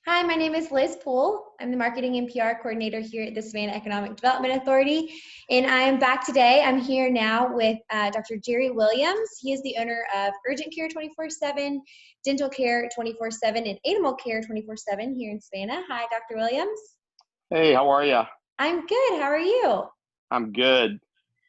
Hi, my name is Liz Poole. I'm the Marketing and PR Coordinator here at the Savannah Economic Development Authority, and I am back today. I'm here now with Dr. Jerry Williams. He is the owner of Urgent Care 24/7, Dental Care 24/7, and Animal Care 24/7 here in Savannah. Hi, Dr. Williams. Hey, how are you? I'm good. How are you? I'm good.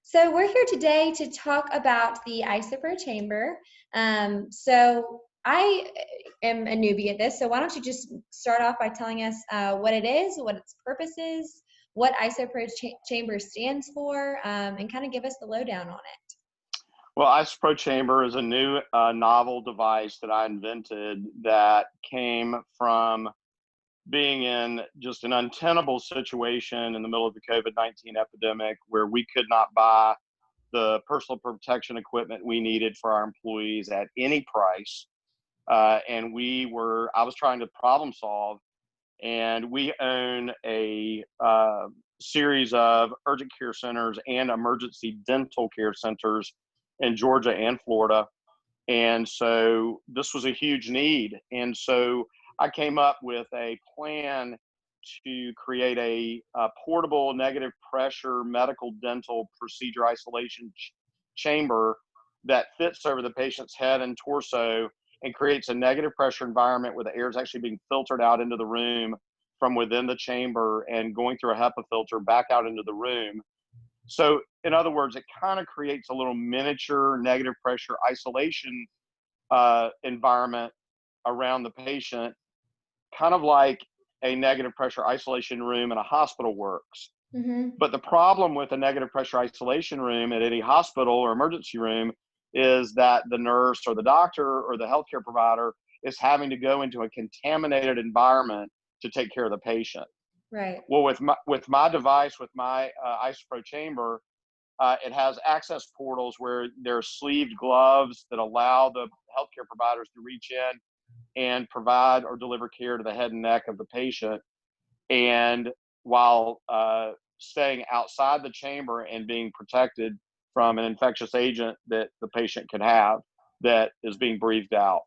So we're here today to talk about the IsoPro Chamber. So I am a newbie at this, so why don't you just start off by telling us what it is, what its purpose is, what IsoPro Chamber stands for, and kind of give us the lowdown on it. Well, IsoPro Chamber is a new novel device that I invented that came from being in just an untenable situation in the middle of the COVID-19 epidemic where we could not buy the personal protection equipment we needed for our employees at any price. And I was trying to problem solve, and we own a series of urgent care centers and emergency dental care centers in Georgia and Florida. And so this was a huge need. And so I came up with a plan to create a portable negative pressure medical dental procedure isolation chamber that fits over the patient's head and torso and creates a negative pressure environment where the air is actually being filtered out into the room from within the chamber and going through a HEPA filter back out into the room. So in other words, it kind of creates a little miniature negative pressure isolation environment around the patient, kind of like a negative pressure isolation room in a hospital works. Mm-hmm. But the problem with a negative pressure isolation room at any hospital or emergency room is that the nurse or the doctor or the healthcare provider is having to go into a contaminated environment to take care of the patient. Right. Well, with my device, with my IsoPro Chamber, it has access portals where there are sleeved gloves that allow the healthcare providers to reach in and provide or deliver care to the head and neck of the patient, and while staying outside the chamber and being protected from an infectious agent that the patient could have that is being breathed out.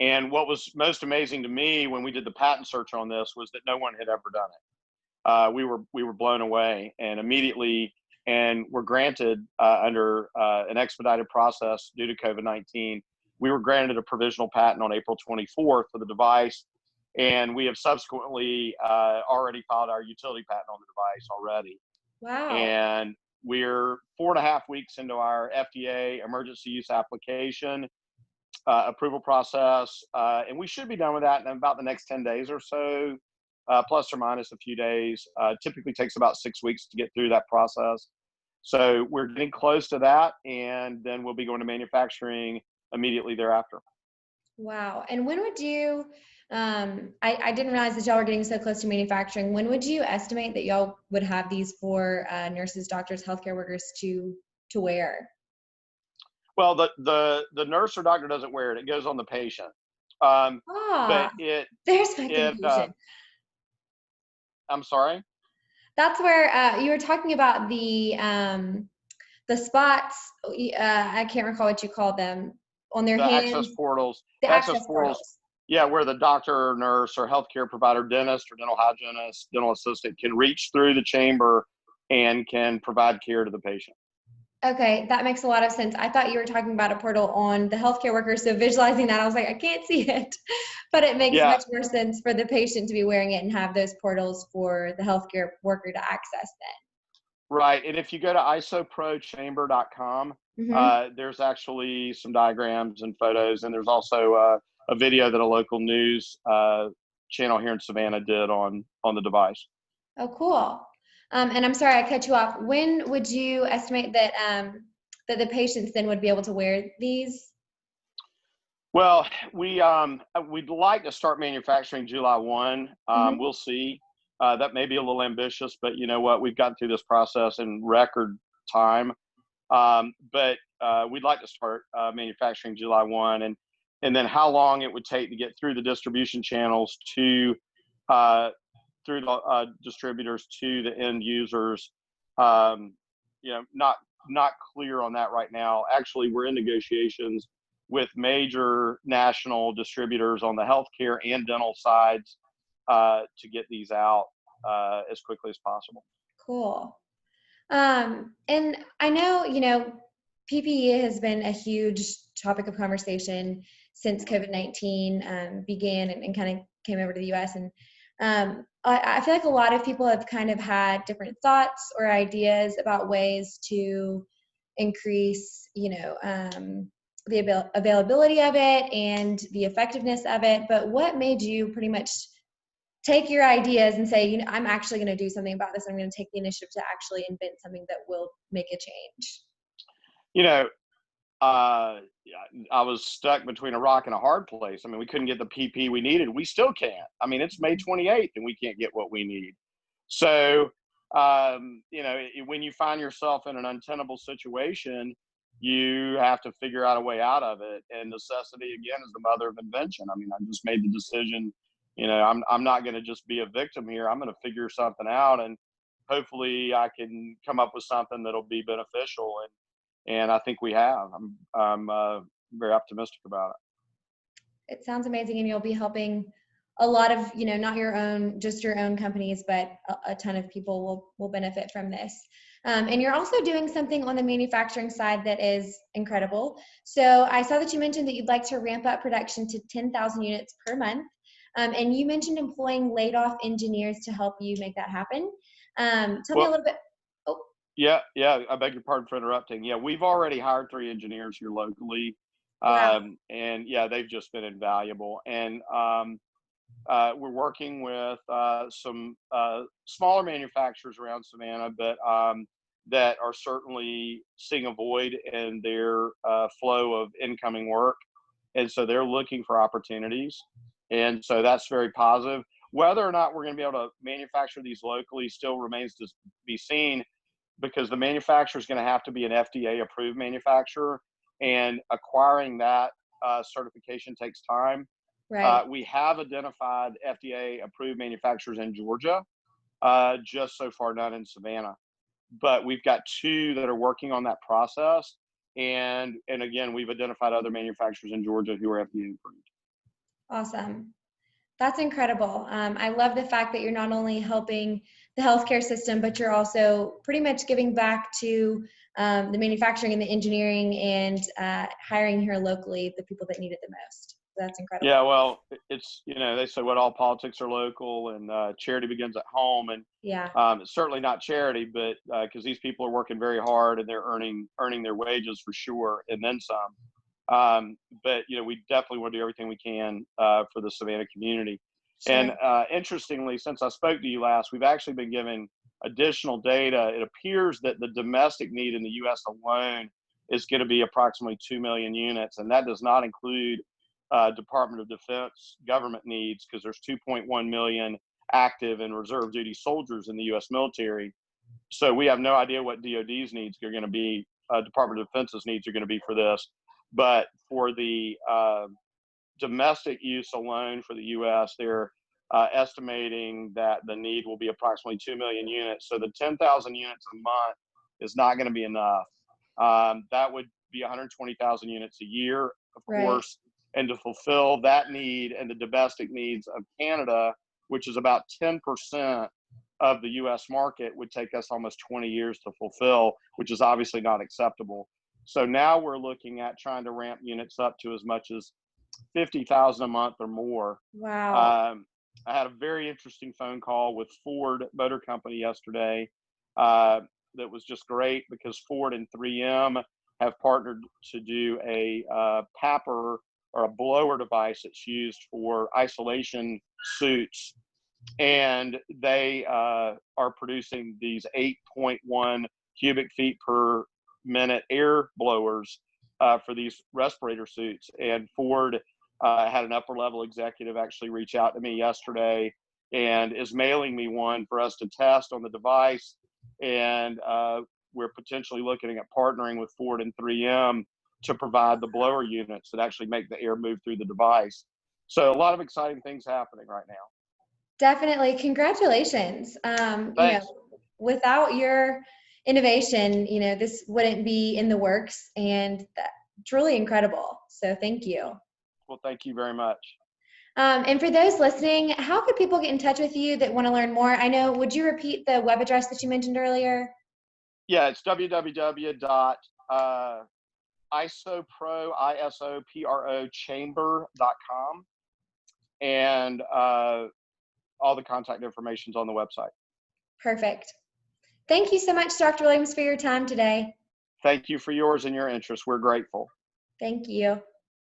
And what was most amazing to me when we did the patent search on this was that no one had ever done it. We were blown away, and immediately, and were granted under an expedited process due to COVID-19. We were granted a provisional patent on April 24th for the device, and we have subsequently already filed our utility patent on the device already. Wow. And we're 4.5 weeks into our FDA emergency use application approval process, and we should be done with that in about the next 10 days or so, plus or minus a few days. Typically takes about 6 weeks to get through that process. So we're getting close to that, and then we'll be going to manufacturing immediately thereafter. Wow. And when would you, I didn't realize that y'all were getting so close to manufacturing. When would you estimate that y'all would have these for nurses, doctors, healthcare workers to wear? Well, the nurse or doctor doesn't wear it. It goes on the patient. But there's my confusion. I'm sorry? That's where you were talking about the spots. I can't recall what you called them on their hands. Access portals. The access portals. Yeah, where the doctor or nurse or healthcare provider, dentist or dental hygienist, dental assistant can reach through the chamber and can provide care to the patient. Okay, that makes a lot of sense. I thought you were talking about a portal on the healthcare workers. So visualizing that, I was like, I can't see it, but it makes much more sense for the patient to be wearing it and have those portals for the healthcare worker to access then. Right, and if you go to isoprochamber.com, there's actually some diagrams and photos, and there's also a video that a local news channel here in Savannah did on the device. Oh, cool. And I'm sorry I cut you off. When would you estimate that that the patients then would be able to wear these? Well, we'd like to start manufacturing July 1. We'll see. That may be a little ambitious, but you know what? We've gotten through this process in record time. But we'd like to start manufacturing July 1, and then how long it would take to get through the distribution channels to through the distributors to the end users. Not clear on that right now. Actually, we're in negotiations with major national distributors on the healthcare and dental sides to get these out as quickly as possible. Cool. And I know, PPE has been a huge topic of conversation since COVID-19 began and kind of came over to the US. And I feel like a lot of people have kind of had different thoughts or ideas about ways to increase, the availability of it and the effectiveness of it. But what made you pretty much take your ideas and say, I'm actually going to do something about this. I'm going to take the initiative to actually invent something that will make a change? I was stuck between a rock and a hard place. I mean, we couldn't get the PP we needed. We still can't. I mean, it's May 28th and we can't get what we need. So, when you find yourself in an untenable situation, you have to figure out a way out of it. And necessity, again, is the mother of invention. I mean, I just made the decision, I'm not going to just be a victim here. I'm going to figure something out, and hopefully I can come up with something that'll be beneficial. And I think we have. I'm very optimistic about it. It sounds amazing, and you'll be helping a lot of, not just your own companies, but a ton of people will benefit from this. And you're also doing something on the manufacturing side that is incredible. So I saw that you mentioned that you'd like to ramp up production to 10,000 units per month. And you mentioned employing laid off engineers to help you make that happen. Tell me a little bit. Oh. Yeah. I beg your pardon for interrupting. Yeah, we've already hired 3 engineers here locally. Wow. And yeah, they've just been invaluable. And we're working with some smaller manufacturers around Savannah, but that are certainly seeing a void in their flow of incoming work. And so they're looking for opportunities. And so that's very positive. Whether or not we're going to be able to manufacture these locally still remains to be seen, because the manufacturer is going to have to be an FDA approved manufacturer, and acquiring that certification takes time. Right. We have identified FDA approved manufacturers in Georgia, just so far none in Savannah. But we've got 2 that are working on that process. And again, we've identified other manufacturers in Georgia who are FDA approved. Awesome. That's incredible. I love the fact that you're not only helping the healthcare system, but you're also pretty much giving back to the manufacturing and the engineering and hiring here locally the people that need it the most. That's incredible. Yeah, well, it's, they say what all politics are local, and charity begins at home. And yeah, it's certainly not charity, but because these people are working very hard and they're earning their wages for sure, and then some. But we definitely want to do everything we can for the Savannah community. Sure. And interestingly, since I spoke to you last, we've actually been given additional data. It appears that the domestic need in the U.S. alone is going to be approximately 2 million units, and that does not include Department of Defense government needs, because there's 2.1 million active and reserve duty soldiers in the U.S. military. So we have no idea what DoD's needs are going to be, Department of Defense's needs are going to be for this. But for the domestic use alone for the U.S., they're estimating that the need will be approximately 2 million units. So the 10,000 units a month is not going to be enough. That would be 120,000 units a year, of course. And to fulfill that need and the domestic needs of Canada, which is about 10% of the U.S. market, would take us almost 20 years to fulfill, which is obviously not acceptable. So now we're looking at trying to ramp units up to as much as 50,000 a month or more. Wow. I had a very interesting phone call with Ford Motor Company yesterday that was just great, because Ford and 3M have partnered to do a PAPR, or a blower device that's used for isolation suits. And they are producing these 8.1 cubic feet per minute air blowers for these respirator suits. And Ford had an upper level executive actually reach out to me yesterday and is mailing me one for us to test on the device. And we're potentially looking at partnering with Ford and 3M to provide the blower units that actually make the air move through the device. So a lot of exciting things happening right now. Definitely. Congratulations. Without your innovation, this wouldn't be in the works, and truly incredible. So thank you. Well, thank you very much. And for those listening, how could people get in touch with you that want to learn more? I know, would you repeat the web address that you mentioned earlier? Yeah, it's www.IsoPro Chamber.com, and all the contact information is on the website. Perfect. Thank you so much, Dr. Williams, for your time today. Thank you for yours and your interest. We're grateful. Thank you.